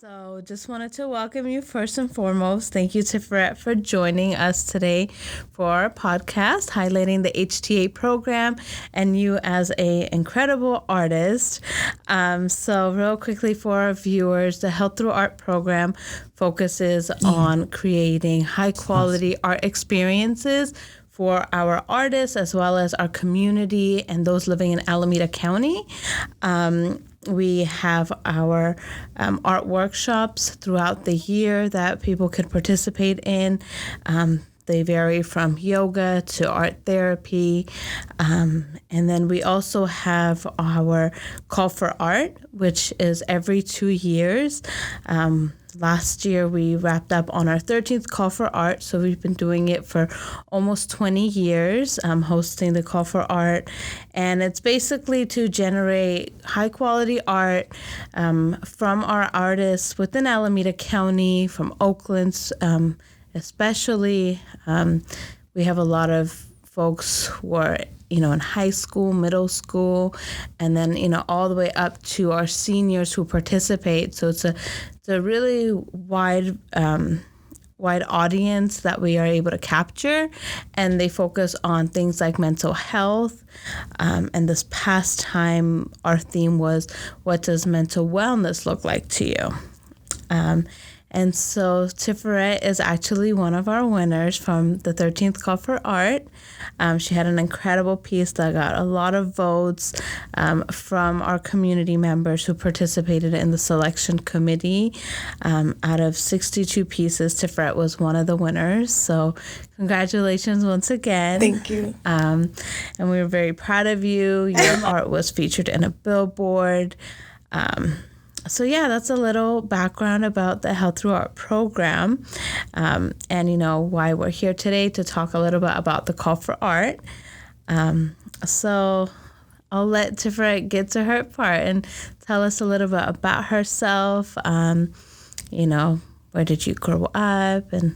So, just wanted to welcome you first and foremost. Thank you, Tiphereth, for joining us today for our podcast highlighting the HTA program and you as a incredible artist. So, real quickly for our viewers, the Health Through Art program focuses on creating high quality art experiences for our artists as well as our community and those living in Alameda County. We have our art workshops throughout the year that people can participate in. They vary from yoga to art therapy. And then we also have our Call for Art, which is every 2 years. Last year, we wrapped up on our 13th Call for Art. So we've been doing it for almost 20 years, hosting the Call for Art. And it's basically to generate high quality art from our artists within Alameda County, from Oakland especially. We have a lot of folks who are in high school, middle school, and then, all the way up to our seniors who participate. So it's a really wide audience that we are able to capture, and they focus on things like mental health. And this past time, our theme was, what does mental wellness look like to you? And so Tiphereth is actually one of our winners from the 13th Call for Art. She had an incredible piece that got a lot of votes from our community members who participated in the selection committee. Out of 62 pieces, Tiphereth was one of the winners. So congratulations once again. Thank you. And we were very proud of you. Your art was featured in a billboard. So yeah, that's a little background about the Health Through Art program, and why we're here today to talk a little bit about the Call for Art. So I'll let Tiphereth get to her part and tell us a little bit about herself. Where did you grow up? And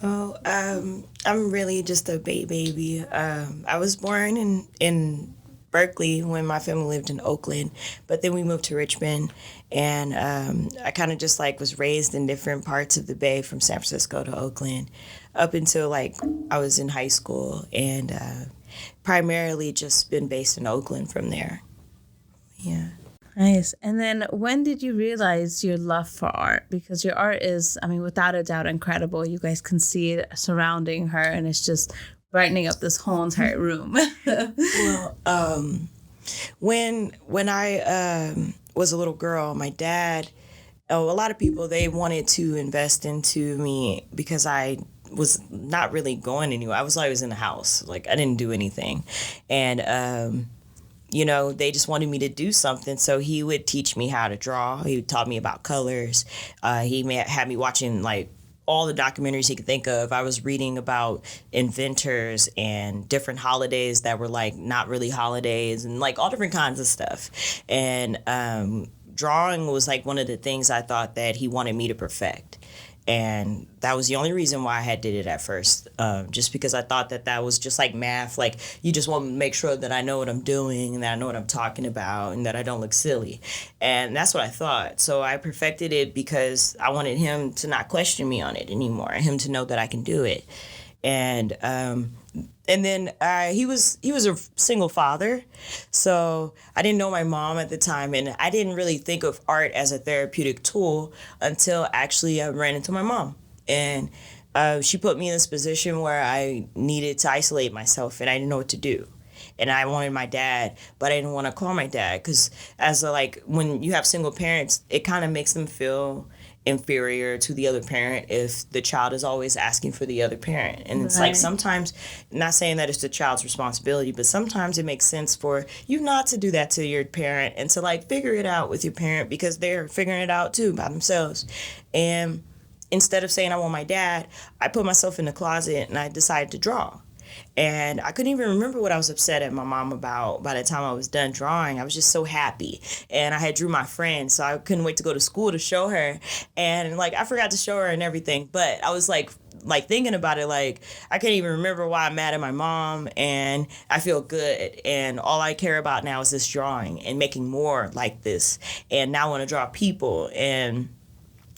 I'm really just a baby. I was born in Berkeley when my family lived in Oakland, but then we moved to Richmond, and I kind of just was raised in different parts of the Bay from San Francisco to Oakland up until I was in high school, and primarily just been based in Oakland from there. Yeah. Nice. And then when did you realize your love for art? Because your art is, without a doubt, incredible. You guys can see it surrounding her, and it's just brightening up this whole entire room. Well, when I was a little girl, my dad, a lot of people, they wanted to invest into me because I was not really going anywhere. I was always in the house. I didn't do anything. And, they just wanted me to do something. So he would teach me how to draw. He taught me about colors. He had me watching all the documentaries he could think of. I was reading about inventors and different holidays that were not really holidays, and all different kinds of stuff. And drawing was one of the things I thought that he wanted me to perfect. And that was the only reason why I did it at first, just because I thought that was just like math. You just want to make sure that I know what I'm doing and that I know what I'm talking about and that I don't look silly. And that's what I thought. So I perfected it because I wanted him to not question me on it anymore, him to know that I can do it. And then he was a single father, so I didn't know my mom at the time, and I didn't really think of art as a therapeutic tool until actually I ran into my mom. And she put me in this position where I needed to isolate myself, and I didn't know what to do. And I wanted my dad, but I didn't want to call my dad because when you have single parents, it kind of makes them feel inferior to the other parent if the child is always asking for the other parent. And it's sometimes, not saying that it's the child's responsibility, but sometimes it makes sense for you not to do that to your parent and to figure it out with your parent because they're figuring it out too by themselves. And instead of saying I want my dad, I put myself in the closet and I decided to draw. And I couldn't even remember what I was upset at my mom about by the time I was done drawing. I was just so happy. And I had drew my friend, so I couldn't wait to go to school to show her. And I forgot to show her and everything. But I was thinking about it, I can't even remember why I'm mad at my mom, and I feel good. And all I care about now is this drawing and making more like this. And now I want to draw people. And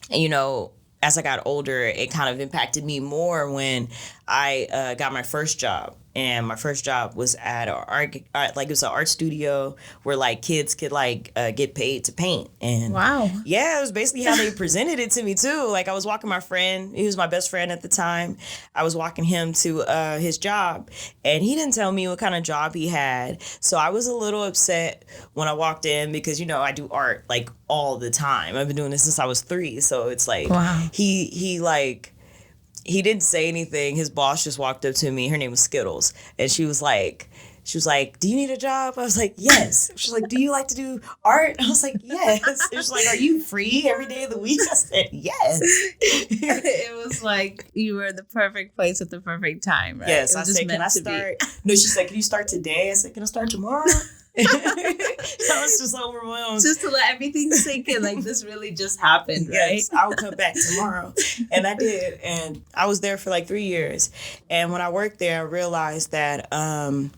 And, as I got older, it kind of impacted me more when I got my first job. And my first job was at it was an art studio where like kids could get paid to paint. And Wow. yeah, it was basically how they presented it to me too. Like I was walking my friend, he was my best friend at the time. I was walking him to his job, and he didn't tell me what kind of job he had. So I was a little upset when I walked in because I do art like all the time. I've been doing this since I was 3. So it's like, wow. He didn't say anything. His boss just walked up to me. Her name was Skittles. And she was like, do you need a job? I was like, yes. She was like, do you like to do art? I was like, yes. She was like, are you free every day of the week? I said, yes. It was like you were the perfect place at the perfect time, right? Yes. I said, can I start? No, she said, can you start today? I said, can I start tomorrow? I was just overwhelmed. Just to let everything sink in, like this really just happened, right? Yes, I will come back tomorrow. And I did. And I was there for like 3 years. And when I worked there, I realized that the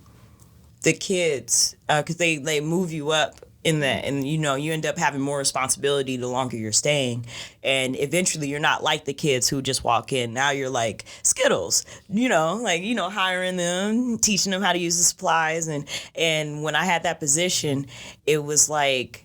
kids, because they move you up in that, and you end up having more responsibility the longer you're staying, and eventually you're not like the kids who just walk in. Now you're like Skittles, hiring them, teaching them how to use the supplies, and when I had that position, it was like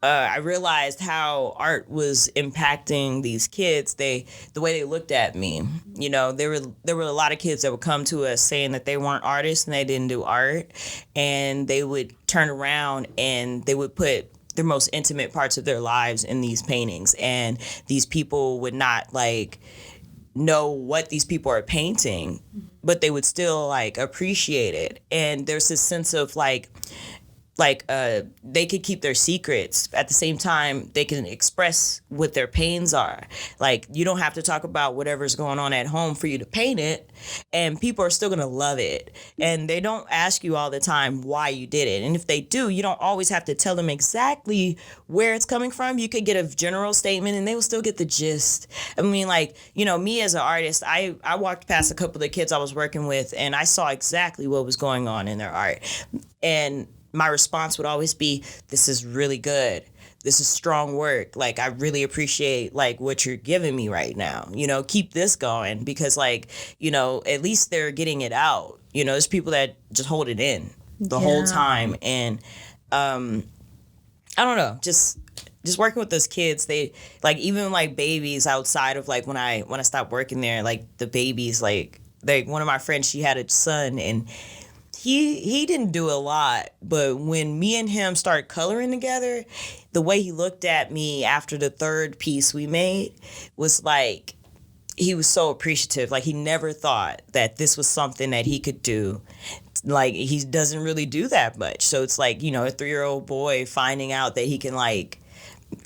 I realized how art was impacting these kids. The way they looked at me. There were a lot of kids that would come to us saying that they weren't artists and they didn't do art, and they would turn around and they would put their most intimate parts of their lives in these paintings, and these people would not know what these people are painting, but they would still appreciate it. And there's this sense of they could keep their secrets. At the same time, they can express what their pains are. Like, you don't have to talk about whatever's going on at home for you to paint it, and people are still gonna love it. And they don't ask you all the time why you did it. And if they do, you don't always have to tell them exactly where it's coming from. You could get a general statement and they will still get the gist. I mean, me as an artist, I walked past a couple of the kids I was working with, and I saw exactly what was going on in their art. And my response would always be, this is really good. This is strong work. Like, I really appreciate what you're giving me right now. Keep this going, because at least they're getting it out. There's people that just hold it in the whole time. And I don't know, just working with those kids, they even babies outside of when I stopped working there, the babies, one of my friends, she had a son, and he didn't do a lot, but when me and him started coloring together, the way he looked at me after the third piece we made was he was so appreciative. He never thought that this was something that he could do. He doesn't really do that much. So it's a 3-year-old boy finding out that he can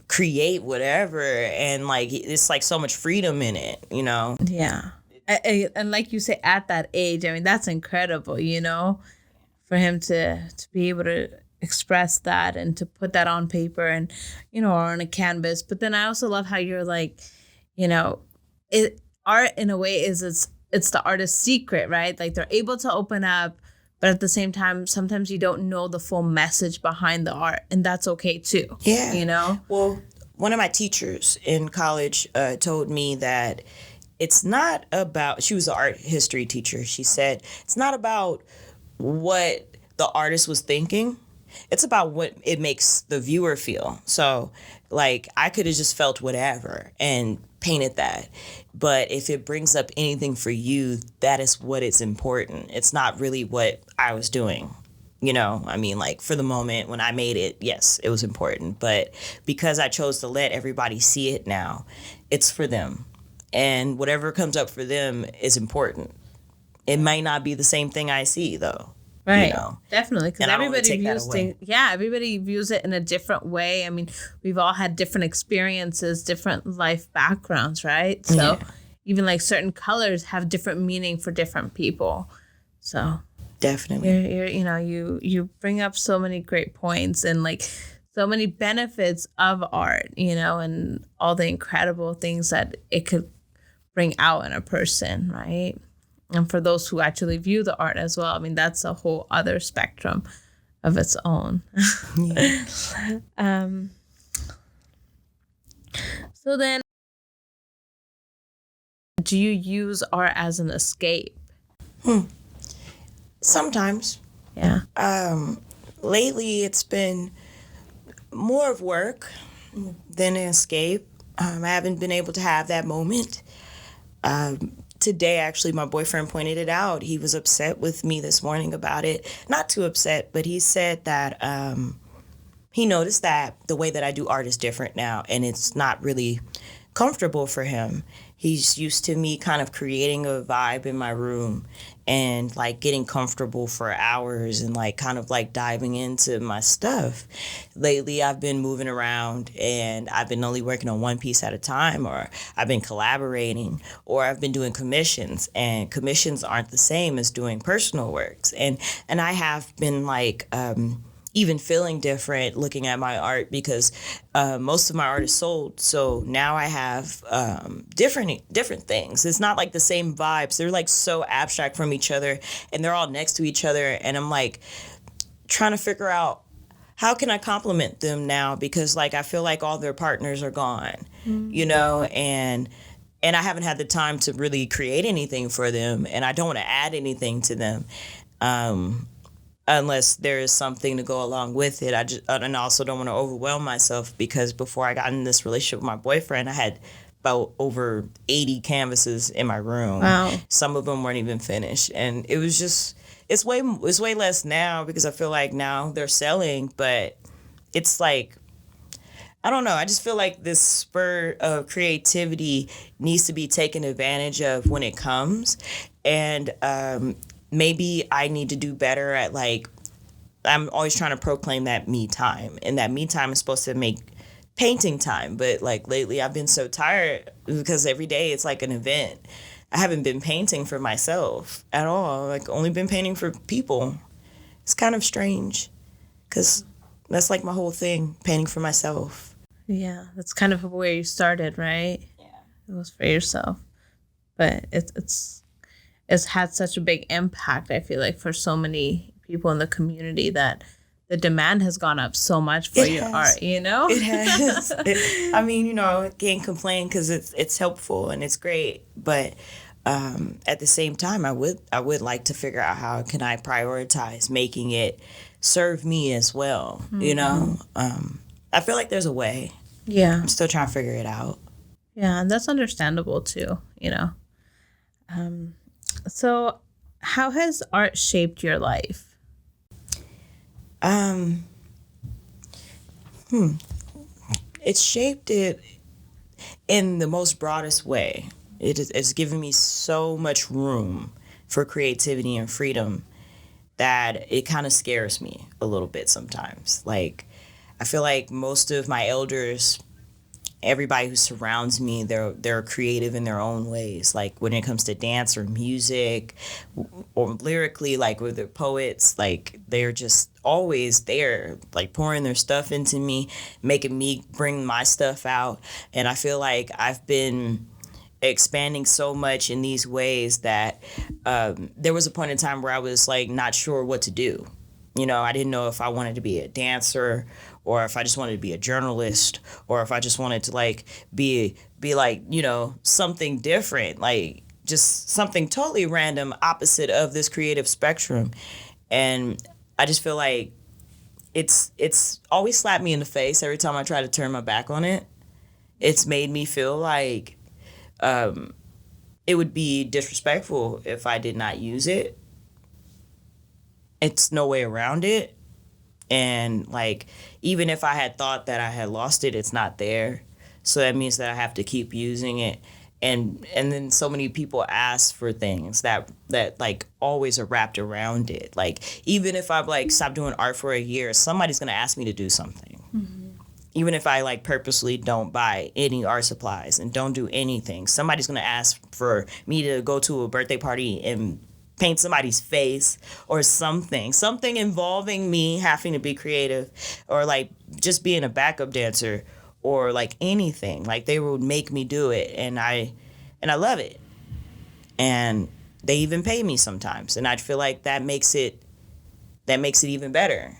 create whatever, and it's so much freedom in it, Yeah. And like you say, at that age, I mean, that's incredible, for him to be able to express that and to put that on paper and, or on a canvas. But then I also love how you're art in a way it's the artist's secret, right? They're able to open up, but at the same time, sometimes you don't know the full message behind the art, and that's okay too. Yeah. Well, one of my teachers in college told me that it's not about, she was an art history teacher. She said, it's not about what the artist was thinking. It's about what it makes the viewer feel. So I could have just felt whatever and painted that. But if it brings up anything for you, that is what is important. It's not really what I was doing. For the moment when I made it, yes, it was important. But because I chose to let everybody see it now, it's for them. And whatever comes up for them is important. It might not be the same thing I see, though. Right. Definitely. Because everybody views it in a different way. I mean, we've all had different experiences, different life backgrounds, right? So even certain colors have different meaning for different people. So definitely, you bring up so many great points and so many benefits of art, and all the incredible things that it could bring out in a person, right? And for those who actually view the art as well, I mean, that's a whole other spectrum of its own. So then do you use art as an escape? Sometimes. Yeah. Lately, it's been more of work than an escape. I haven't been able to have that moment. Today, actually, my boyfriend pointed it out. He was upset with me this morning about it. Not too upset, but he said that he noticed that the way that I do art is different now, and it's not really comfortable for him. He's used to me kind of creating a vibe in my room and like getting comfortable for hours and like kind of like diving into my stuff. Lately, I've been moving around and I've been only working on one piece at a time, or I've been collaborating, or I've been doing commissions, and commissions aren't the same as doing personal works. And I have been like even feeling different looking at my art because most of my art is sold. So now I have different things. It's not like the same vibes. They're like so abstract from each other, and they're all next to each other. And I'm like trying to figure out how can I compliment them now, because like I feel like all their partners are gone, you know, and I haven't had the time to really create anything for them, and I don't want to add anything to them. Unless there is something to go along with it. And I also don't want to overwhelm myself, because before I got in this relationship with my boyfriend, I had about over 80 canvases in my room. Wow. Some of them weren't even finished. And it was just, it's way less now, because I feel like now they're selling, but it's like, I don't know. I just feel like this spur of creativity needs to be taken advantage of when it comes. And, maybe I need to do better at like, I'm always trying to proclaim that me time, and that me time is supposed to make painting time. But like lately I've been so tired because every day it's like an event. I haven't been painting for myself at all. Like only been painting for people. It's kind of strange because that's like my whole thing, painting for myself. Yeah. That's kind of where you started, right? Yeah. It was for yourself. But it's had such a big impact, I feel like, for so many people in the community, that the demand has gone up so much for your art, you know? It has. I mean, you know, can't complain because it's helpful and it's great. But at the same time, I would like to figure out how can I prioritize making it serve me as well, you know? I feel like there's a way. Yeah. I'm still trying to figure it out. Yeah, and that's understandable too, you know? So how has art shaped your life? It's shaped it in the most broadest way. It's given me so much room for creativity and freedom that it kind of scares me a little bit sometimes. Like, I feel like most of my elders, everybody who surrounds me, they're creative in their own ways. Like when it comes to dance or music or lyrically, like with their poets, like they're just always there, like pouring their stuff into me, making me bring my stuff out. And I feel like I've been expanding so much in these ways that there was a point in time where I was like not sure what to do. You know, I didn't know if I wanted to be a dancer, or if I just wanted to be a journalist, or if I just wanted to like be like, you know, something different, like just something totally random, opposite of this creative spectrum. And I just feel like it's always slapped me in the face every time I try to turn my back on it. It's made me feel like it would be disrespectful if I did not use it. It's no way around it. And like, even if I had thought that I had lost it, it's not there. So that means that I have to keep using it. And then so many people ask for things that like always are wrapped around it. Like, even if I've like stopped doing art for a year, somebody's gonna ask me to do something. Mm-hmm. Even if I like purposely don't buy any art supplies and don't do anything, somebody's gonna ask for me to go to a birthday party and paint somebody's face or something involving me having to be creative, or like just being a backup dancer, or like anything. Like they would make me do it, and I love it, and they even pay me sometimes, and I feel like that makes it even better.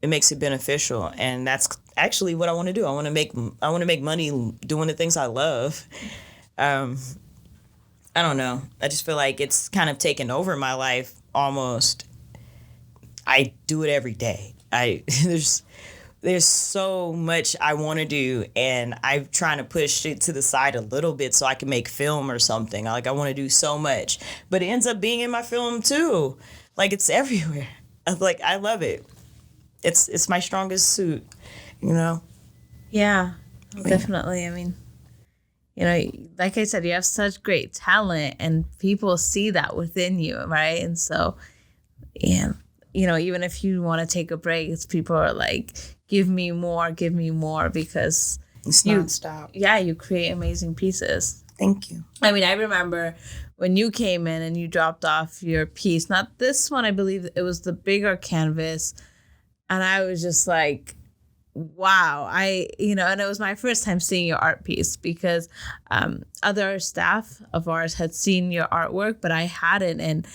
It makes it beneficial, and that's actually what I want to do. I want to make money doing the things I love. I don't know. I just feel like it's kind of taken over my life almost. I do it every day. There's so much I want to do, and I'm trying to push it to the side a little bit so I can make film or something. Like, I want to do so much, but it ends up being in my film too. Like, it's everywhere. I love it. It's my strongest suit, you know? Yeah, definitely. I mean, you know, like I said, you have such great talent and people see that within you, right? And so, yeah, you know, even if you want to take a break, it's people are like, give me more, because it's nonstop. Yeah, you create amazing pieces. Thank you. I mean, I remember when you came in and you dropped off your piece, not this one, I believe it was the bigger canvas. And I was just like, wow, and it was my first time seeing your art piece because other staff of ours had seen your artwork, but I hadn't. And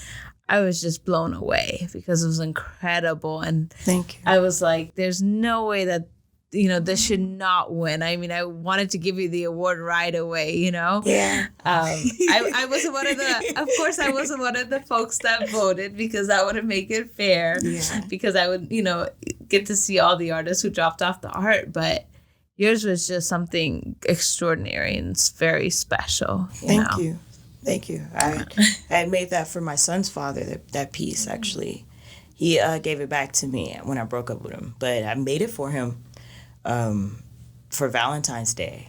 I was just blown away because it was incredible. And thank you. I was like, there's no way that, this should not win. I mean, I wanted to give you the award right away, Yeah. I wasn't of course, I wasn't one of the folks that voted because that wouldn't make it fair. Yeah. Because I would, get to see all the artists who dropped off the art. But yours was just something extraordinary and it's very special. Thank you. I had made that for my son's father, that piece, actually. He gave it back to me when I broke up with him. But I made it for him for Valentine's Day.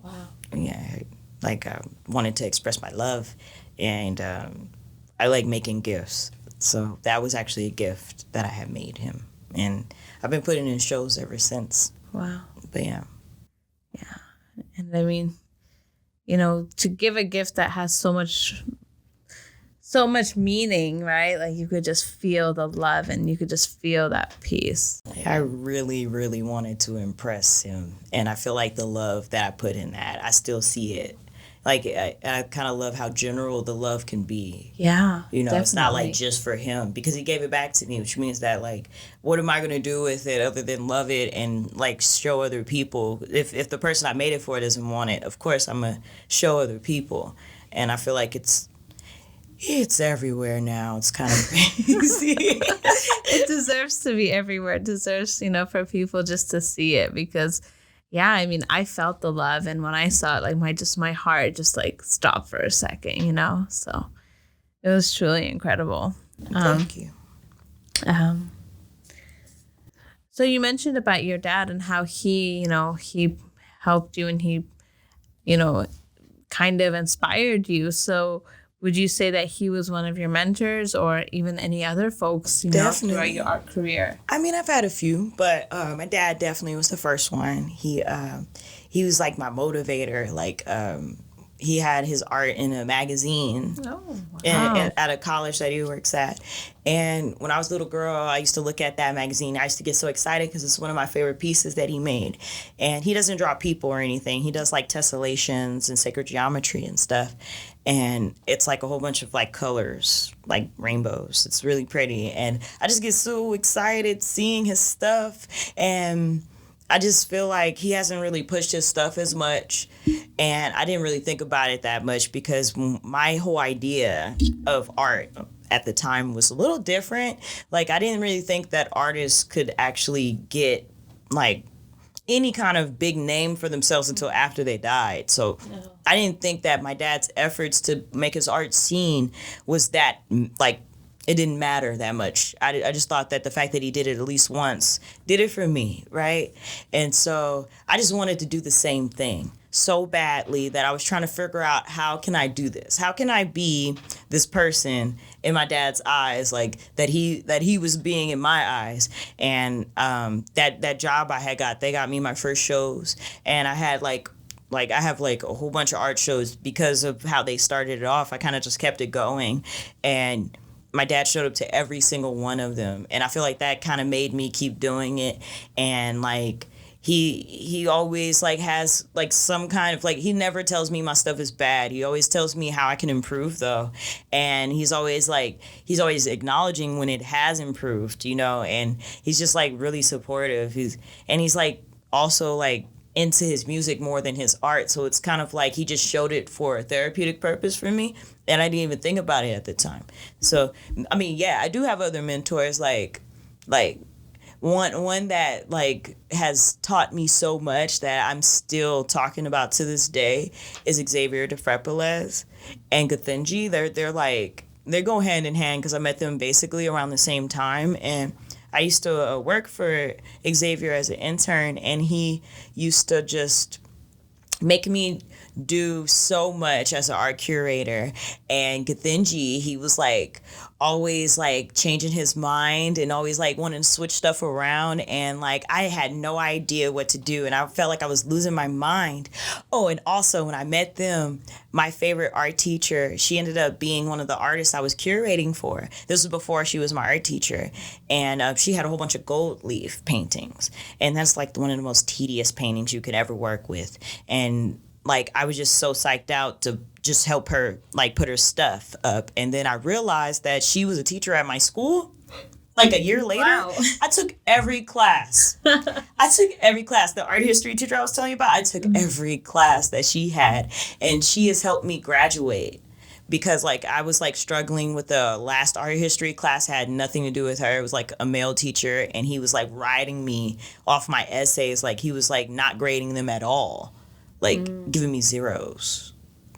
Wow. Yeah, I wanted to express my love. And I like making gifts. So that was actually a gift that I had made him. And I've been putting in shows ever since. Wow. But yeah. Yeah. And I mean, to give a gift that has so much meaning, right? Like you could just feel the love and you could just feel that peace. I really, really wanted to impress him. And I feel like the love that I put in that, I still see it. Like, I kind of love how general the love can be. Yeah, definitely. It's not like just for him because he gave it back to me, which means that, like, what am I going to do with it other than love it and, like, show other people? If the person I made it for doesn't want it, of course I'm going to show other people. And I feel like it's everywhere now. It's kind of crazy. It deserves to be everywhere. It deserves, for people just to see it because... Yeah, I mean, I felt the love, and when I saw it, like my heart just like stopped for a second, So it was truly incredible. Thank you. So you mentioned about your dad and how he helped you and he, kind of inspired you. So would you say that he was one of your mentors or even any other folks, throughout your art career? I mean, I've had a few, but my dad definitely was the first one. He was like my motivator. Like, he had his art in a magazine at a college that he works at. And when I was a little girl, I used to look at that magazine. I used to get so excited because it's one of my favorite pieces that he made. And he doesn't draw people or anything. He does like tessellations and sacred geometry and stuff. And it's like a whole bunch of like colors, like rainbows. It's really pretty. And I just get so excited seeing his stuff. And I just feel like he hasn't really pushed his stuff as much. And I didn't really think about it that much because my whole idea of art at the time was a little different. Like, I didn't really think that artists could actually get like any kind of big name for themselves until after they died. So I didn't think that my dad's efforts to make his art seen was that, like, it didn't matter that much. I just thought that the fact that he did it at least once did it for me, right? And so I just wanted to do the same thing so badly that I was trying to figure out, how can I do this? How can I be this person in my dad's eyes, like that he was being in my eyes? And that job I had they got me my first shows, and I had like I have like a whole bunch of art shows because of how they started it off. I kind of just kept it going, and my dad showed up to every single one of them, and I feel like that kind of made me keep doing it. And like he always like has like some kind of like, he never tells me my stuff is bad. He always tells me how I can improve though, and he's always acknowledging when it has improved, and he's just like really supportive. He's like also like into his music more than his art. So it's kind of like he just showed it for a therapeutic purpose for me. And I didn't even think about it at the time. So, I mean, yeah, I do have other mentors like one that like has taught me so much that I'm still talking about to this day is Xavier Tiphereth and Gathenji. They go hand in hand because I met them basically around the same time. And I used to work for Xavier as an intern, and he used to just make me do so much as an art curator. And Gathenji, he was like always like changing his mind and always like wanting to switch stuff around, and like I had no idea what to do, and I felt like I was losing my mind. Oh, and also when I met them, my favorite art teacher, she ended up being one of the artists I was curating for. This was before she was my art teacher, and she had a whole bunch of gold leaf paintings, and that's like one of the most tedious paintings you could ever work with. And like I was just so psyched out to just help her like put her stuff up. And then I realized that she was a teacher at my school. Like a year later, wow. I took every class. The art history teacher I was telling you about, I took every class that she had. And she has helped me graduate because like I was like struggling with the last art history class, had nothing to do with her. It was like a male teacher, and he was like writing me off my essays. Like he was like not grading them at all. Like giving me zeros.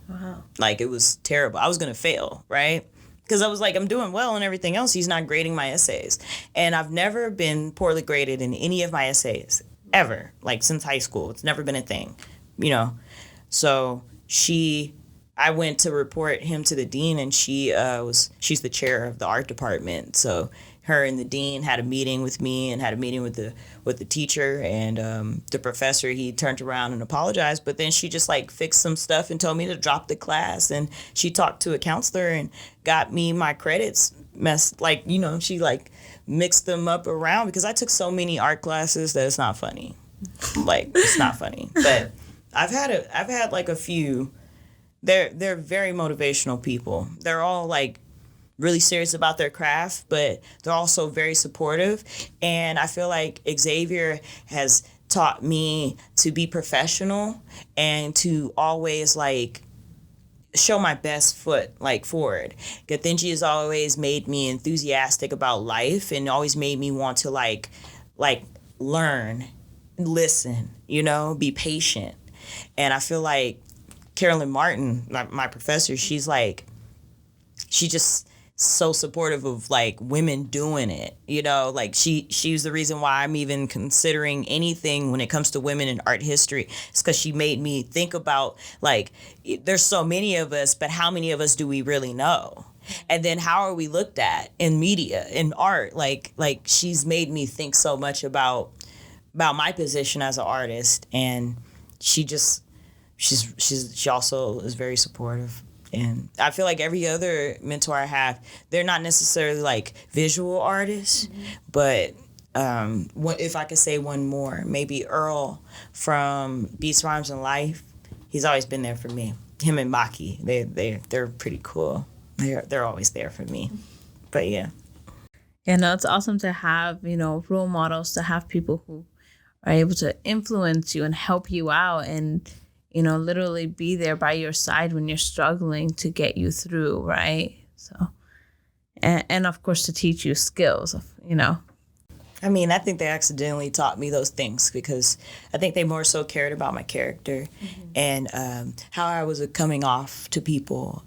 Wow. Like it was terrible. I was going to fail, right? Because I was like, I'm doing well and everything else. He's not grading my essays. And I've never been poorly graded in any of my essays, ever. Like since high school. It's never been a thing, you know? So I went to report him to the dean, and she's the chair of the art department. So her and the dean had a meeting with me and had a meeting with the teacher, and the professor, he turned around and apologized, but then she just like fixed some stuff and told me to drop the class. And she talked to a counselor and got me my credits she like mixed them up around, because I took so many art classes that it's not funny. Like it's not funny. But I've had like a few. They're very motivational people. They're all like really serious about their craft, but they're also very supportive. And I feel like Xavier has taught me to be professional and to always like show my best foot like forward. Gathenji has always made me enthusiastic about life and always made me want to like learn, listen, be patient. And I feel like Carolyn Martin, my professor, she's just so supportive of like women doing it, like she's the reason why I'm even considering anything when it comes to women in art history. It's because she made me think about like there's so many of us, but how many of us do we really know? And then how are we looked at in media, in art? Like she's made me think so much about my position as an artist. And she also is very supportive. And I feel like every other mentor I have, they're not necessarily like visual artists, but if I could say one more, maybe Earl from Beats, Rhymes, and Life. He's always been there for me. Him and Maki, they're pretty cool. They're always there for me. But yeah. Yeah, no, it's awesome to have, role models, to have people who are able to influence you and help you out and literally be there by your side when you're struggling to get you through, right? So, and of course to teach you skills, I mean, I think they accidentally taught me those things because I think they more so cared about my character and how I was coming off to people.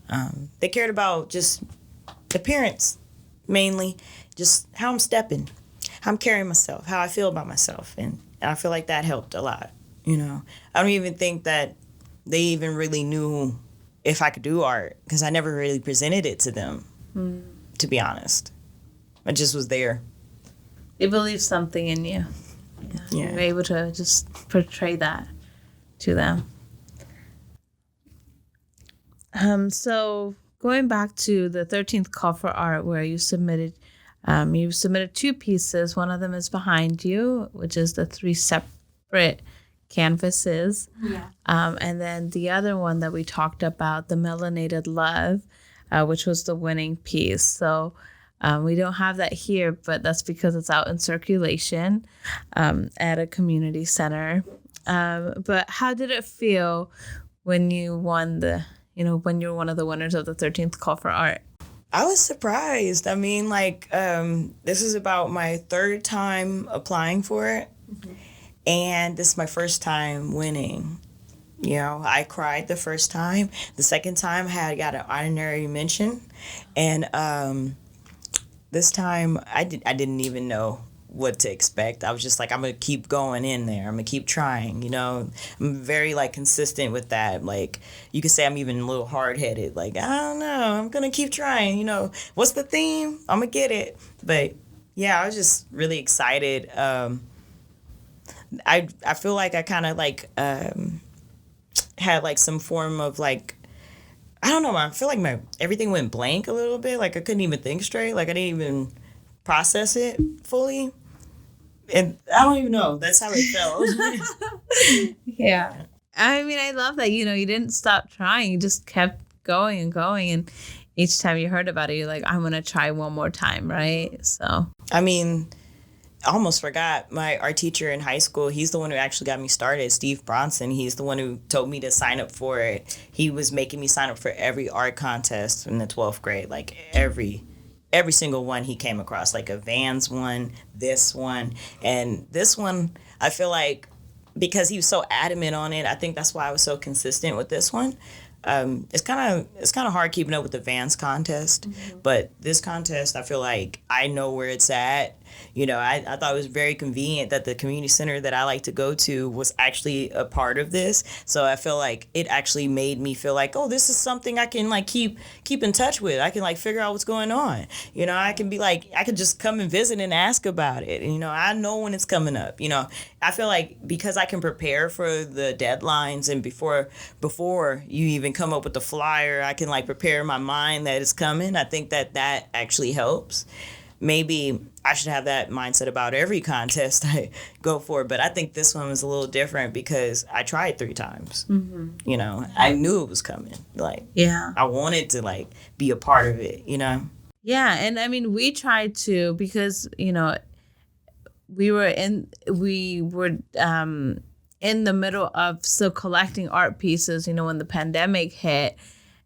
They cared about just appearance, mainly, just how I'm stepping, how I'm carrying myself, how I feel about myself. And I feel like that helped a lot. I don't even think that they even really knew if I could do art because I never really presented it to them, to be honest. I just was there. They believed something in you. Yeah. You were able to just portray that to them. So going back to the 13th call for art where you submitted 2 pieces. One of them is behind you, which is the 3 separate canvases. Yeah. And then the other one that we talked about, the Melanated Love, which was the winning piece. So we don't have that here, but that's because it's out in circulation at a community center. But how did it feel when you won when you were one of the winners of the 13th Call for Art? I was surprised. I mean, like, this is about my third time applying for it. Mm-hmm. And this is my first time winning. You know, I cried the first time. The second time I got an honorary mention. And this time I didn't even know what to expect. I was just like, I'm going to keep going in there. I'm going to keep trying, you know. I'm very, like, consistent with that. Like, you could say I'm even a little hard-headed. Like, I don't know. I'm going to keep trying, you know. What's the theme? I'm going to get it. But, yeah, I was just really excited. I feel like I kind of, like, had, like, some form of, like, I don't know. I feel like everything went blank a little bit. Like, I couldn't even think straight. Like, I didn't even process it fully. And I don't even know. That's how it felt. Yeah. I mean, I love that, you didn't stop trying. You just kept going and going. And each time you heard about it, you're like, I'm going to try one more time, right? So. I mean, I almost forgot my art teacher in high school. He's the one who actually got me started, Steve Bronson. He's the one who told me to sign up for it. He was making me sign up for every art contest in the 12th grade, like every single one he came across, like a Vans one, this one. And this one, I feel like because he was so adamant on it, I think that's why I was so consistent with this one. It's kind of hard keeping up with the Vans contest, mm-hmm. But this contest, I feel like I know where it's at. You know, I thought it was very convenient that the community center that I like to go to was actually a part of this. So I feel like it actually made me feel like, oh, this is something I can, like, keep in touch with. I can, like, figure out what's going on. You know, I can be like, I could just come and visit and ask about it. And, you know, I know when it's coming up. You know, I feel like because I can prepare for the deadlines and before you even come up with the flyer, I can, like, prepare my mind that it's coming. I think that actually helps. Maybe I should have that mindset about every contest I go for, but I think this one was a little different because I tried 3 times. Mm-hmm. You know, I knew it was coming. Like, yeah, I wanted to, like, be a part of it, you know? Yeah, and I mean, we tried to because, you know, we were in the middle of still collecting art pieces, you know, when the pandemic hit,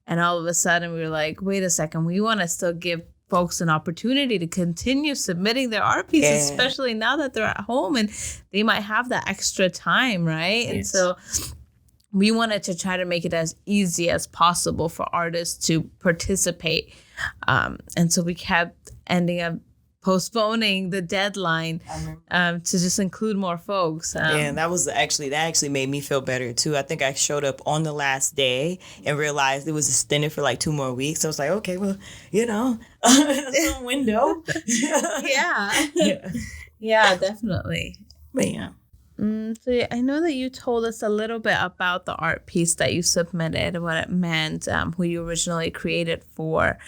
and all of a sudden we were like, wait a second, we want to still give folks an opportunity to continue submitting their art pieces, especially now that they're at home and they might have that extra time, right? Yes. And so we wanted to try to make it as easy as possible for artists to participate. And so we kept ending up postponing the deadline to just include more folks. And that actually made me feel better too. I think I showed up on the last day and realized it was extended for like 2 more weeks. So I was like, okay, well, you know, it's a window. Yeah, definitely. But yeah. So I know that you told us a little bit about the art piece that you submitted, what it meant, who you originally created for.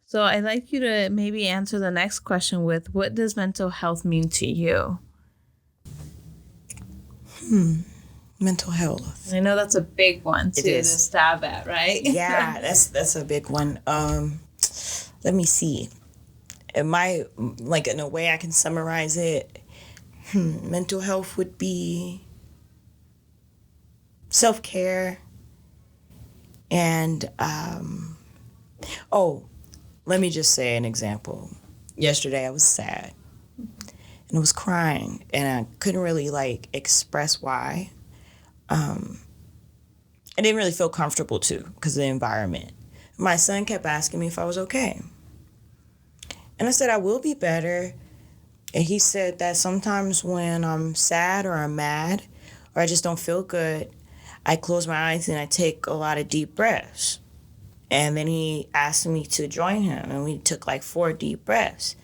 So I'd like you to maybe answer the next question with, what does mental health mean to you? Mental health. I know that's a big one to stab at, right? Yeah, that's a big one. Let me see. In a way I can summarize it, mental health would be self-care and let me just say an example. Yesterday I was sad and I was crying and I couldn't really, like, express why. I didn't really feel comfortable too because of the environment. My son kept asking me if I was okay. And I said I will be better. And he said that sometimes when I'm sad or I'm mad or I just don't feel good, I close my eyes and I take a lot of deep breaths. And then he asked me to join him, and we took like 4 deep breaths.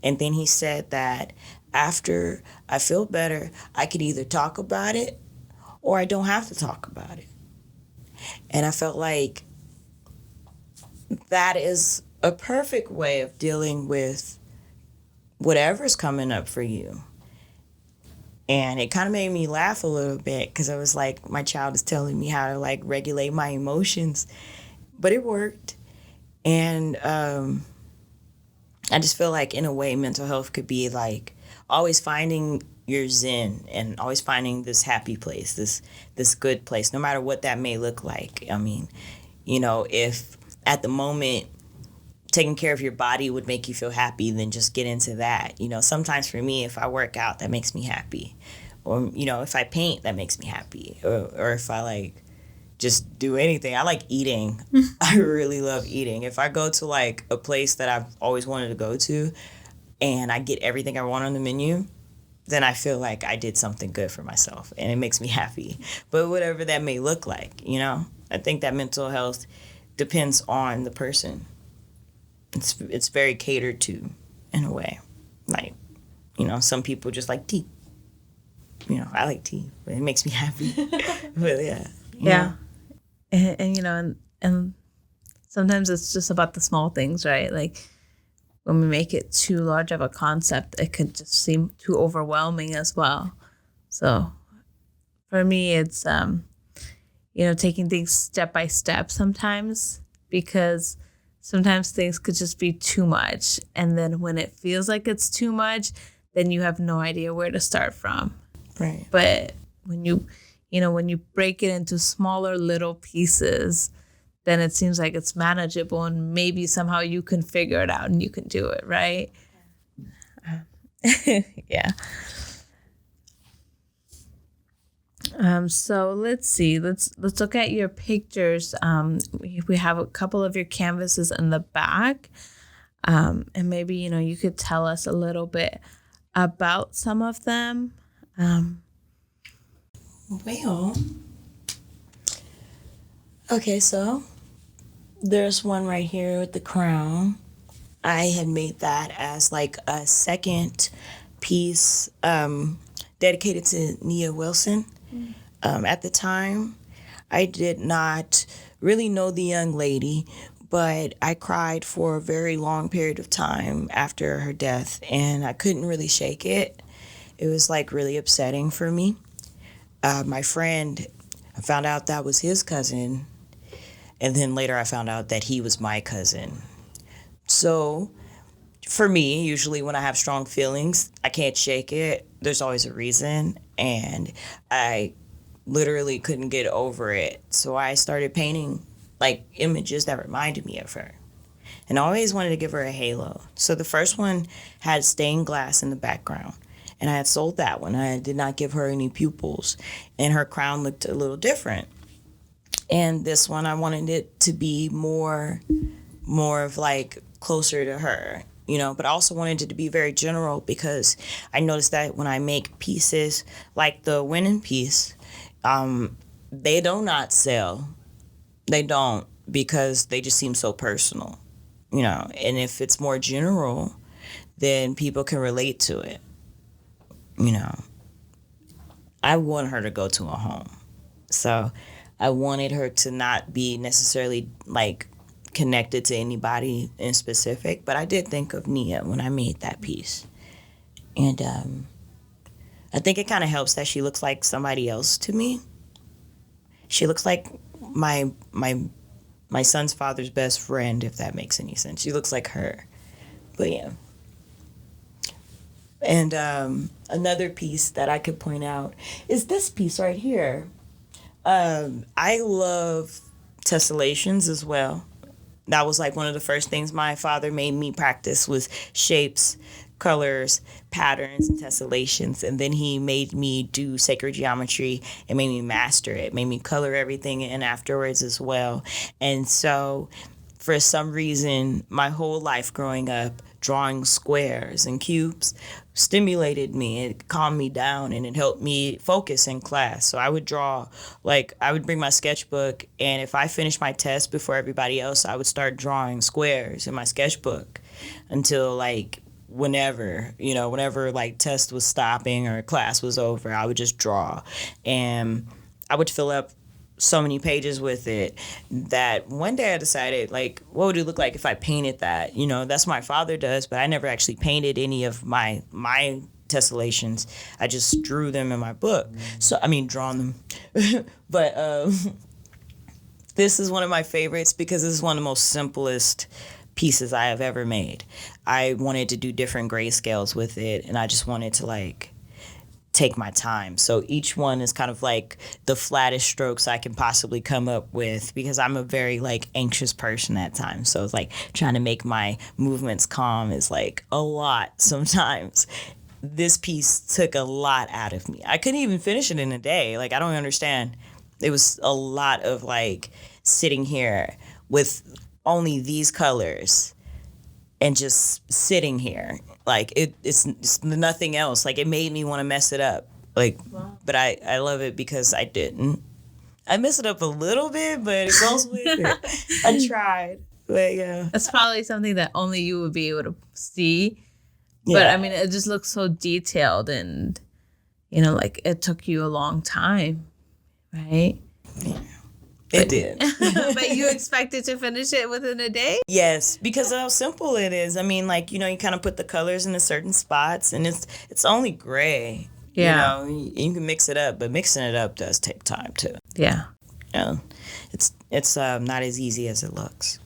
And then he said that after I feel better, I could either talk about it or I don't have to talk about it. And I felt like that is a perfect way of dealing with whatever's coming up for you. And it kind of made me laugh a little bit because I was like, my child is telling me how to, like, regulate my emotions. But it worked. And I just feel like, in a way, mental health could be, like, always finding your zen and always finding this happy place, this good place, no matter what that may look like. I mean, if at the moment taking care of your body would make you feel happy, then just get into that. Sometimes for me, if I work out, that makes me happy. Or, if I paint, that makes me happy. Or if I like just do anything. I like eating. I really love eating. If I go to like a place that I've always wanted to go to and I get everything I want on the menu, then I feel like I did something good for myself and it makes me happy. But whatever that may look like, I think that mental health depends on the person. It's very catered to in a way. Like, some people just like tea. I like tea, but it makes me happy. But yeah. Yeah. And sometimes it's just about the small things, right? Like when we make it too large of a concept, it could just seem too overwhelming as well. So for me, it's, taking things step by step sometimes, because sometimes things could just be too much. And then when it feels like it's too much, then you have no idea where to start from. Right. But when you break it into smaller little pieces, then it seems like it's manageable and maybe somehow you can figure it out and you can do it, right? Yeah. So let's see. Let's look at your pictures. We have a couple of your canvases in the back. And maybe, you could tell us a little bit about some of them. Okay, so there's one right here with the crown. I had made that as like a second piece dedicated to Nia Wilson. At the time, I did not really know the young lady, but I cried for a very long period of time after her death, and I couldn't really shake it. It was like really upsetting for me. My friend, I found out that was his cousin, and then later I found out that he was my cousin. So for me, usually when I have strong feelings, I can't shake it. There's always a reason, and I literally couldn't get over it. So I started painting like images that reminded me of her. And I always wanted to give her a halo. So the first one had stained glass in the background. And I had sold that one. I did not give her any pupils. And her crown looked a little different. And this one, I wanted it to be more of like closer to her, but I also wanted it to be very general because I noticed that when I make pieces like the winning piece, they do not sell. They don't, because they just seem so personal, and if it's more general, then people can relate to it. I want her to go to a home. So I wanted her to not be necessarily like connected to anybody in specific, but I did think of Nia when I made that piece. And I think it kind of helps that she looks like somebody else to me. She looks like my son's father's best friend, if that makes any sense. She looks like her. But yeah. And another piece that I could point out is this piece right here. I love tessellations as well. That was like one of the first things my father made me practice was shapes, colors, patterns, and tessellations. And then he made me do sacred geometry and made me master it, made me color everything in afterwards as well. And so for some reason, my whole life growing up, drawing squares and cubes stimulated me. It calmed me down and it helped me focus in class. So I would draw, like I would bring my sketchbook, and if I finished my test before everybody else, I would start drawing squares in my sketchbook until like whenever like test was stopping or class was over, I would just draw. And I would fill up so many pages with it that one day I decided, like, what would it look like if I painted that? That's what my father does, but I never actually painted any of my tessellations. I just drew them in my book. So, drawn them. But this is one of my favorites because this is one of the most simplest pieces I have ever made. I wanted to do different grayscales with it, and I just wanted to, like, take my time. So each one is kind of like the flattest strokes I can possibly come up with, because I'm a very like anxious person at times. So it's like trying to make my movements calm is like a lot sometimes. This piece took a lot out of me. I couldn't even finish it in a day. Like, I don't understand. It was a lot of like sitting here with only these colors and just sitting here. Like, it's nothing else. Like, it made me want to mess it up. Like, wow. But I love it because I didn't. I messed it up a little bit, but it goes with it. I tried, but yeah. It's probably something that only you would be able to see. Yeah. But I mean, it just looks so detailed, and, you know, like, it took you a long time, right? Yeah. It did. But you expected to finish it within a day? Yes, because of how simple it is. I mean, like, you know, you kind of put the colors into certain spots, and it's only gray. Yeah. You know, you can mix it up, but mixing it up does take time too. Yeah. You know, it's not as easy as it looks.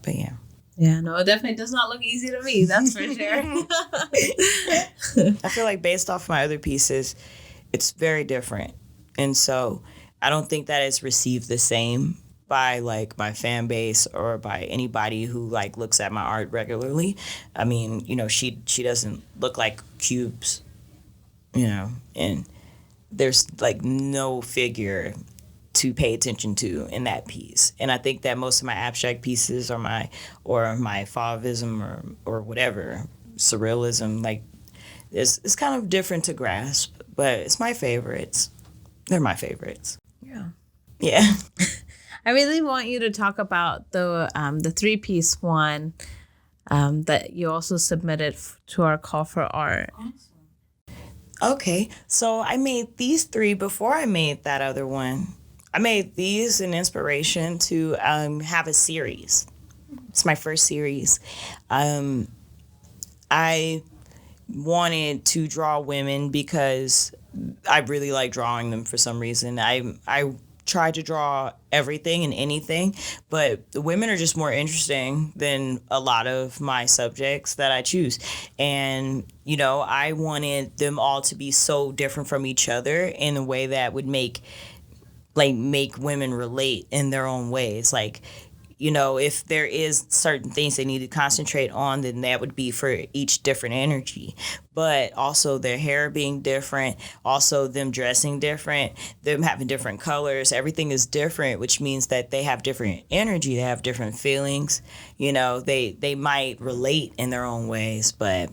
But yeah. Yeah, no, it definitely does not look easy to me. That's for sure. I feel like based off my other pieces, it's very different. And so I don't think that it's received the same by like my fan base or by anybody who like looks at my art regularly. I mean, you know, she doesn't look like cubes, you know, and there's like no figure to pay attention to in that piece. And I think that most of my abstract pieces or my fauvism or whatever, surrealism, like it's kind of different to grasp, but it's my favorites. They're my favorites. Yeah. Yeah. I really want you to talk about the 3-piece one that you also submitted to our call for art. Awesome. Okay, so I made these 3 before I made that other one. I made these an inspiration to have a series. It's my first series. I wanted to draw women because I really like drawing them for some reason. I try to draw everything and anything, but the women are just more interesting than a lot of my subjects that I choose. And, you know, I wanted them all to be so different from each other in a way that would make women relate in their own ways. Like, you know, if there is certain things they need to concentrate on, then that would be for each different energy. But also their hair being different, also them dressing different, them having different colors, everything is different, which means that they have different energy, they have different feelings. You know, they might relate in their own ways, but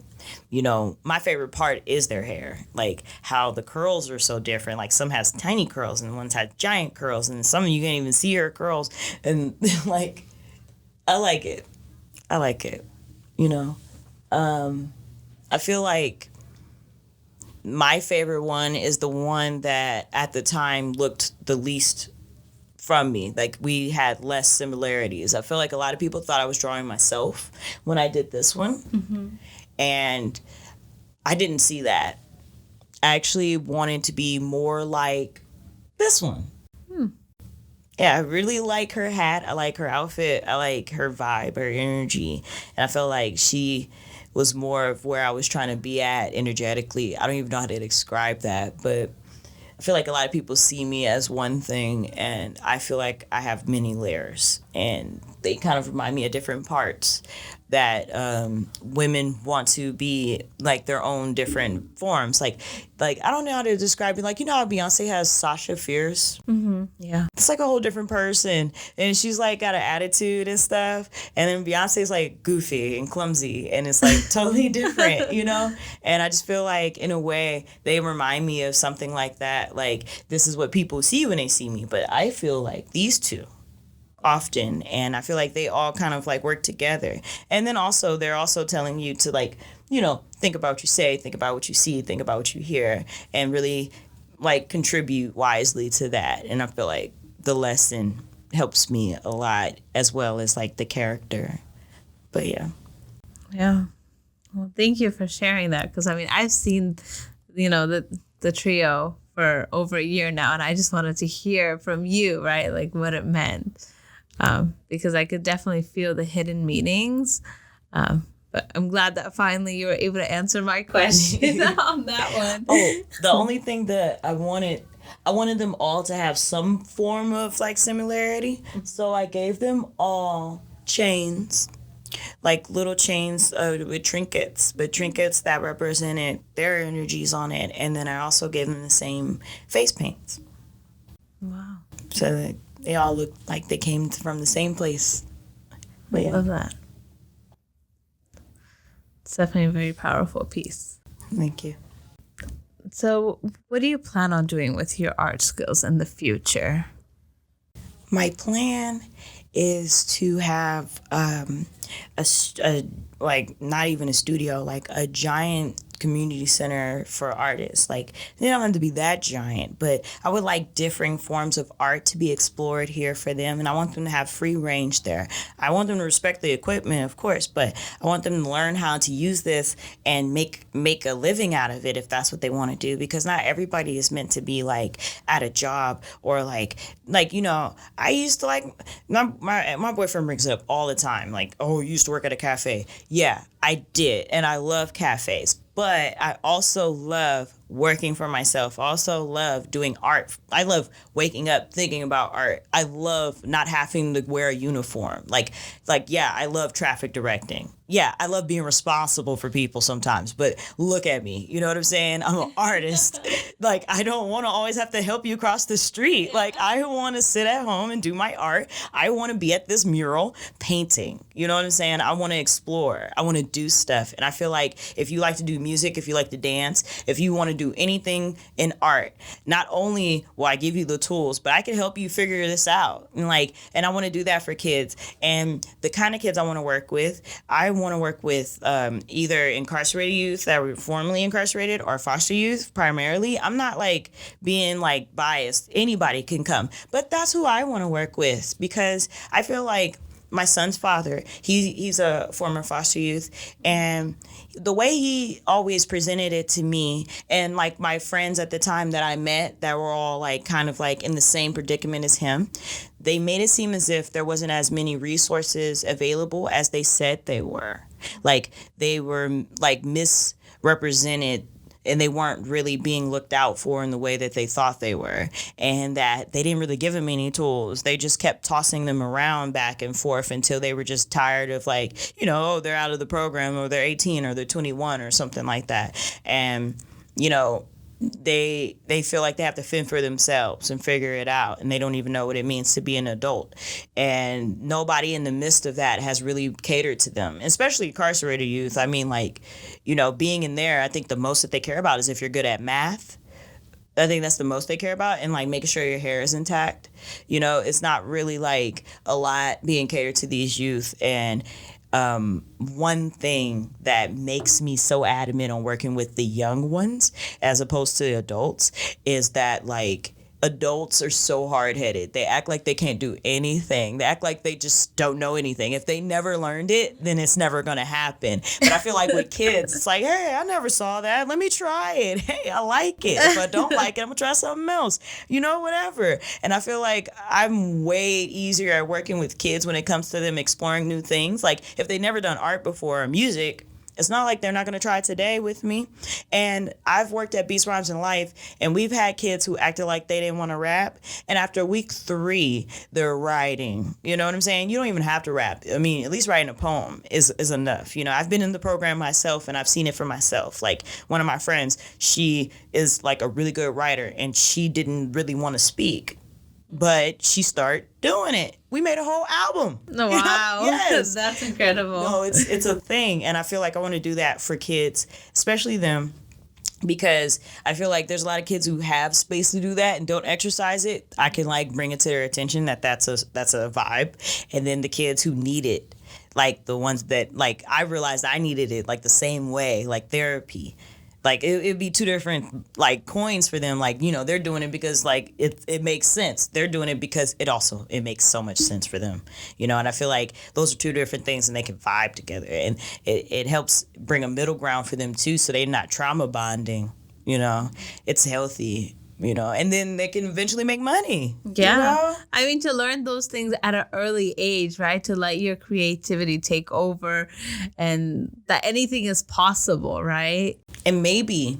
you know, my favorite part is their hair, like how the curls are so different. Like some has tiny curls and one's has giant curls, and some of you can't even see her curls. And like, I like it. You know, I feel like my favorite one is the one that at the time looked the least from me. Like we had less similarities. I feel like a lot of people thought I was drawing myself when I did this one. Mm-hmm. And I didn't see that. I actually wanted to be more like this one. Yeah, I really like her hat. I like her outfit. I like her vibe, her energy. And I felt like she was more of where I was trying to be at energetically. I don't even know how to describe that, but I feel like a lot of people see me as one thing, and I feel like I have many layers, and they kind of remind me of different parts that women want to be like their own different forms. Like I don't know how to describe it. Like, you know how Beyonce has Sasha Fierce? Mm-hmm. Yeah. It's like a whole different person. And she's like got an attitude and stuff. And then Beyonce's like goofy and clumsy. And it's like totally different, you know? And I just feel like in a way they remind me of something like that. Like this is what people see when they see me. But I feel like these two often, and I feel like they all kind of like work together. And then also they're also telling you to like, you know, think about what you say, think about what you see, think about what you hear, and really like contribute wisely to that. And I feel like the lesson helps me a lot, as well as like the character. But yeah. Well, thank you for sharing that, because I mean I've seen, you know, the trio for over a year now, and I just wanted to hear from you, right, like what it meant. Because I could definitely feel the hidden meanings But I'm glad that finally you were able to answer my question on that one. Oh, the only thing that I wanted them all to have some form of like similarity. So I gave them all chains, like little chains with trinkets, but trinkets that represented their energies on it. And then I also gave them the same face paints. Wow. So that they all look like they came from the same place. But yeah. Love that. It's definitely a very powerful piece. Thank you. So what do you plan on doing with your art skills in the future? My plan is to have like not even a studio, like a giant community center for artists. Like, they don't have to be that giant, but I would like differing forms of art to be explored here for them, and I want them to have free range there. I want them to respect the equipment, of course, but I want them to learn how to use this and make a living out of it if that's what they want to do, because not everybody is meant to be like at a job or like you know, I used to like my boyfriend brings it up all the time, like, oh, you used to work at a cafe. Yeah, I did, and I love cafes. But I also love working for myself. I also love doing art. I love waking up thinking about art. I love not having to wear a uniform. Like, yeah, I love traffic directing. Yeah, I love being responsible for people sometimes, but look at me. You know what I'm saying? I'm an artist. Like, I don't want to always have to help you cross the street. Like, I want to sit at home and do my art. I want to be at this mural painting. You know what I'm saying? I want to explore. I want to do stuff. And I feel like if you like to do music, if you like to dance, if you want to do anything in art, not only will I give you the tools, but I can help you figure this out. And I want to do that for kids. And the kind of kids I want to work with, I want to work with either incarcerated youth that were formerly incarcerated or foster youth primarily. I'm not like being like biased. Anybody can come, but that's who I want to work with, because I feel like my son's father, he's a former foster youth, and the way he always presented it to me, and like my friends at the time that I met that were all like kind of like in the same predicament as him, they made it seem as if there wasn't as many resources available as they said they were. Like, they were like misrepresented, and they weren't really being looked out for in the way that they thought they were, and that they didn't really give them any tools. They just kept tossing them around back and forth until they were just tired of, like, you know, oh, they're out of the program, or they're 18, or they're 21, or something like that. And, you know, they feel like they have to fend for themselves and figure it out, and they don't even know what it means to be an adult. And nobody in the midst of that has really catered to them, especially incarcerated youth. I mean, like, you know, being in there, I think the most that they care about is if you're good at math. I think that's the most they care about, and like making sure your hair is intact. You know, it's not really like a lot being catered to these youth. And one thing that makes me so adamant on working with the young ones as opposed to adults is that, like, adults are so hard-headed. They act like they can't do anything. They act like they just don't know anything. If they never learned it, then it's never going to happen. But I feel like with kids, it's like, hey, I never saw that. Let me try it. Hey, I like it. If I don't like it, I'm going to try something else. You know, whatever. And I feel like I'm way easier at working with kids when it comes to them exploring new things. Like, if they've never done art before or music, it's not like they're not going to try today with me. And I've worked at Beats, Rhymes, and Life, and we've had kids who acted like they didn't want to rap. And after week 3, they're writing. You know what I'm saying? You don't even have to rap. I mean, at least writing a poem is enough. You know, I've been in the program myself, and I've seen it for myself. Like, one of my friends, she is like a really good writer, and she didn't really want to speak, but she started doing it. We made a whole album. Oh, wow. Yes. That's incredible. No, it's a thing. And I feel like I want to do that for kids, especially them, because I feel like there's a lot of kids who have space to do that and don't exercise it. I can like bring it to their attention that's a vibe. And then the kids who need it, like the ones that, like, I realized I needed it like the same way, like therapy. Like, it'd be two different, like, coins for them. Like, you know, they're doing it because, like, it makes sense. They're doing it because it makes so much sense for them. You know, and I feel like those are two different things, and they can vibe together. And it helps bring a middle ground for them, too, so they're not trauma bonding. You know, it's healthy. and then they can eventually make money. Yeah. I mean, to learn those things at an early age, right? To let your creativity take over and that anything is possible, right? And maybe,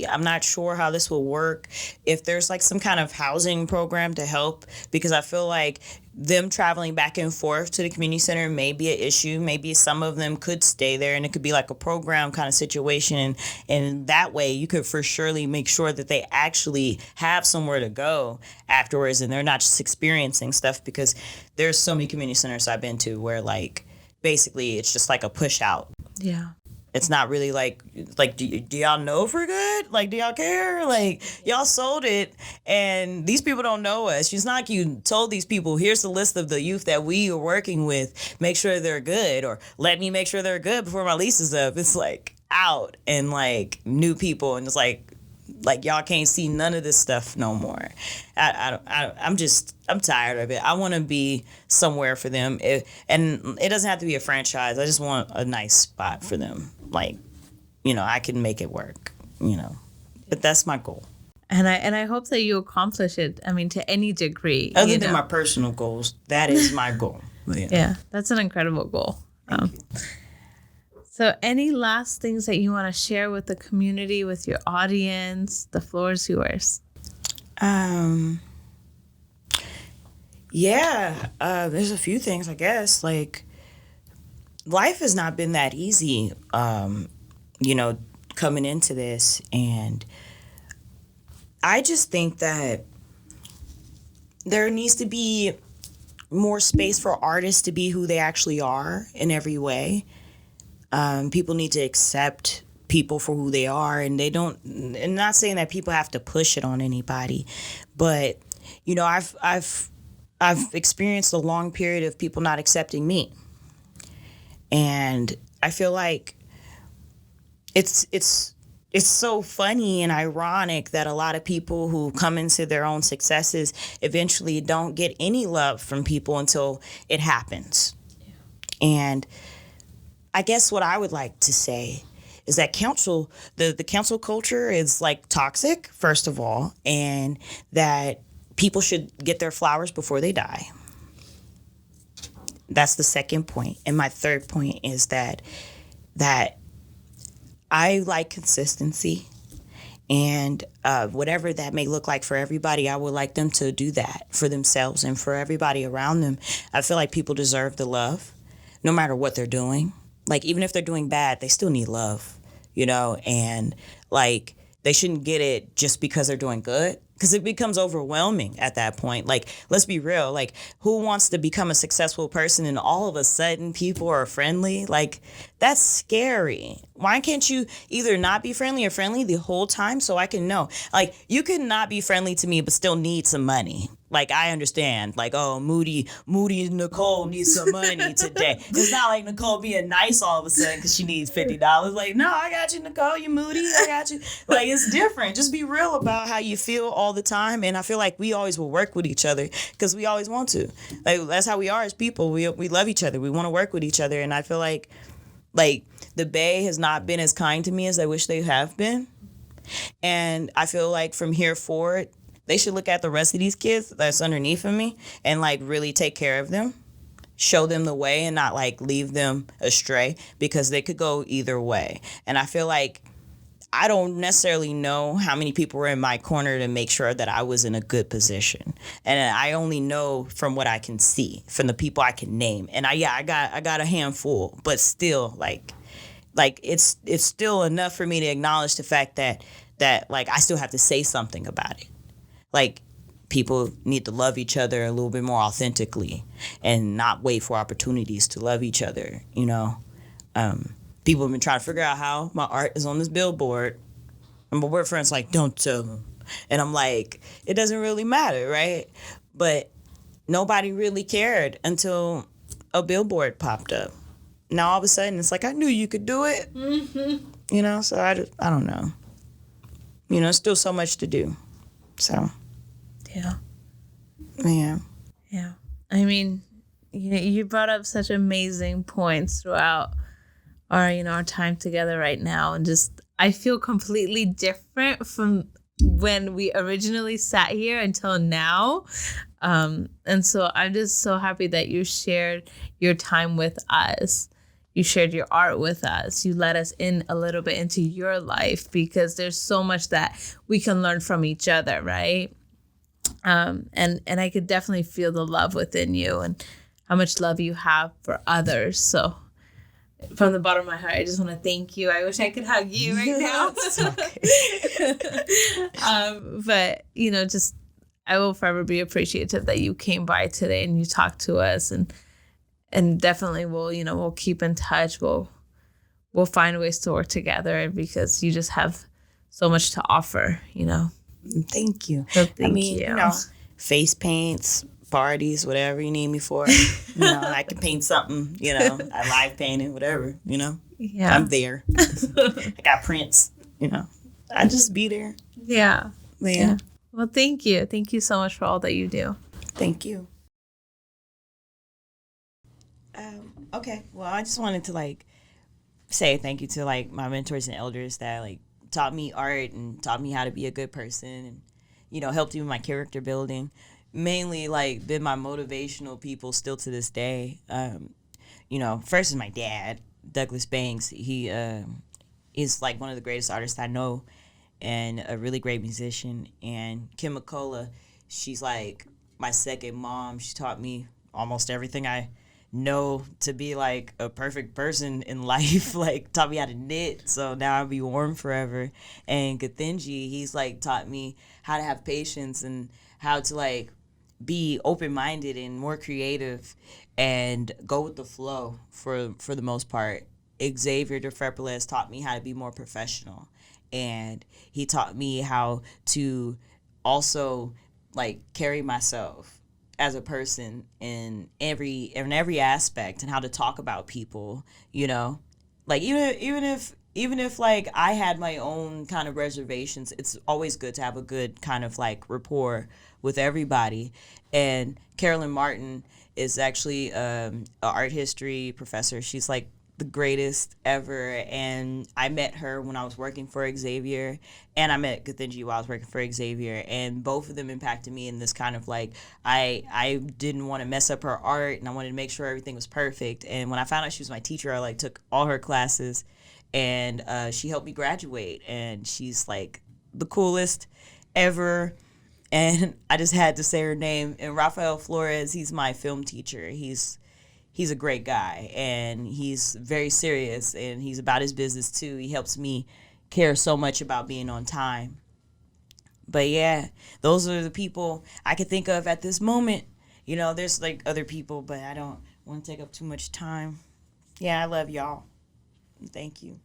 I'm not sure how this will work, if there's like some kind of housing program to help, because I feel like them traveling back and forth to the community center may be an issue. Maybe some of them could stay there and it could be like a program kind of situation. And that way you could for surely make sure that they actually have somewhere to go afterwards and they're not just experiencing stuff, because there's so many community centers I've been to where like basically it's just like a push out. Yeah. It's not really like do y'all know if we're good? Like, do y'all care? Like, y'all sold it, and these people don't know us. It's not like you told these people, here's the list of the youth that we are working with. Make sure they're good, or let me make sure they're good before my lease is up. It's like out and like new people, and it's like y'all can't see none of this stuff no more. I'm tired of it. I want to be somewhere for them, and it doesn't have to be a franchise. I just want a nice spot for them. Like, I can make it work. But that's my goal. And I hope that you accomplish it. I mean, to any degree. Other than my personal goals, that is my goal. Yeah, that's an incredible goal. So any last things that you want to share with the community, with your audience? The floor is yours. There's a few things, I guess. Like, life has not been that easy, coming into this. And I just think that there needs to be more space for artists to be who they actually are in every way. People need to accept people for who they are, and and not saying that people have to push it on anybody, but I've experienced a long period of people not accepting me, and I feel like it's so funny and ironic that a lot of people who come into their own successes eventually don't get any love from people until it happens. Yeah. And I guess what I would like to say is that the council culture is like toxic, first of all, and that people should get their flowers before they die. That's the second point. And my third point is that I like consistency, and whatever that may look like for everybody, I would like them to do that for themselves and for everybody around them. I feel like people deserve the love no matter what they're doing. Like, even if they're doing bad, they still need love, and like they shouldn't get it just because they're doing good, because it becomes overwhelming at that point. Like, let's be real. Like, who wants to become a successful person and all of a sudden people are friendly? Like, that's scary. Why can't you either not be friendly or friendly the whole time so I can know? Like, you could not be friendly to me but still need some money. Like, I understand. Like, oh, Moody Nicole needs some money today. It's not like Nicole being nice all of a sudden because she needs $50. Like, no, I got you, Nicole. You Moody. I got you. Like, it's different. Just be real about how you feel all the time. And I feel like we always will work with each other because we always want to. Like, that's how we are as people. We love each other. We want to work with each other. And I feel like the Bay has not been as kind to me as I wish they have been. And I feel like from here forward, they should look at the rest of these kids that's underneath of me and like really take care of them, show them the way, and not like leave them astray, because they could go either way. And I feel like I don't necessarily know how many people were in my corner to make sure that I was in a good position. And I only know from what I can see, from the people I can name. And I got a handful, but still like it's still enough for me to acknowledge the fact that like I still have to say something about it. Like, people need to love each other a little bit more authentically and not wait for opportunities to love each other, People have been trying to figure out how my art is on this billboard. And my boyfriend's like, don't tell them. And I'm like, it doesn't really matter, right? But nobody really cared until a billboard popped up. Now all of a sudden it's like, I knew you could do it. Mm-hmm. So I don't know. Still so much to do. So. Yeah. Yeah. Yeah. I mean, you brought up such amazing points throughout our time together right now, and just I feel completely different from when we originally sat here until now. And so I'm just so happy that you shared your time with us. You shared your art with us. You let us in a little bit into your life, because there's so much that we can learn from each other, right? And I could definitely feel the love within you and how much love you have for others. So from the bottom of my heart, I just want to thank you. I wish I could hug you right now. But, just I will forever be appreciative that you came by today and you talked to us, and definitely we'll keep in touch. We'll find ways to work together, because you just have so much to offer, Thank you. So thank you. Face paints, parties, whatever you need me for. I can paint something, I live painting, whatever, Yeah. I'm there. I got prints, I just be there. Yeah. Yeah. Well, thank you. Thank you so much for all that you do. Thank you. Okay. Well, I just wanted to say thank you to my mentors and elders that taught me art and taught me how to be a good person, and helped me with my character building. Mainly been my motivational people still to this day. First is my dad, Douglas Banks. He is one of the greatest artists I know, and a really great musician. And Kim McCullough, she's my second mom. She taught me almost everything I know to be a perfect person in life. Taught me how to knit, so now I'll be warm forever. And Gathinji, he's taught me how to have patience and how to be open-minded and more creative and go with the flow for the most part. Xavier DeFrepolis taught me how to be more professional, and he taught me how to also carry myself as a person in every aspect, and how to talk about people, even if I had my own kind of reservations, it's always good to have a good kind of rapport with everybody. And Carolyn Martin is actually a art history professor. She's the greatest ever, and I met her when I was working for Xavier, and I met Gathinji while I was working for Xavier, and both of them impacted me in this kind of I didn't want to mess up her art, and I wanted to make sure everything was perfect. And when I found out she was my teacher, I took all her classes, and she helped me graduate, and she's the coolest ever. And I just had to say her name. And Rafael Flores, he's my film teacher. He's a great guy, and he's very serious, and he's about his business too. He helps me care so much about being on time. But yeah, those are the people I can think of at this moment. There's other people, but I don't want to take up too much time. Yeah, I love y'all. Thank you.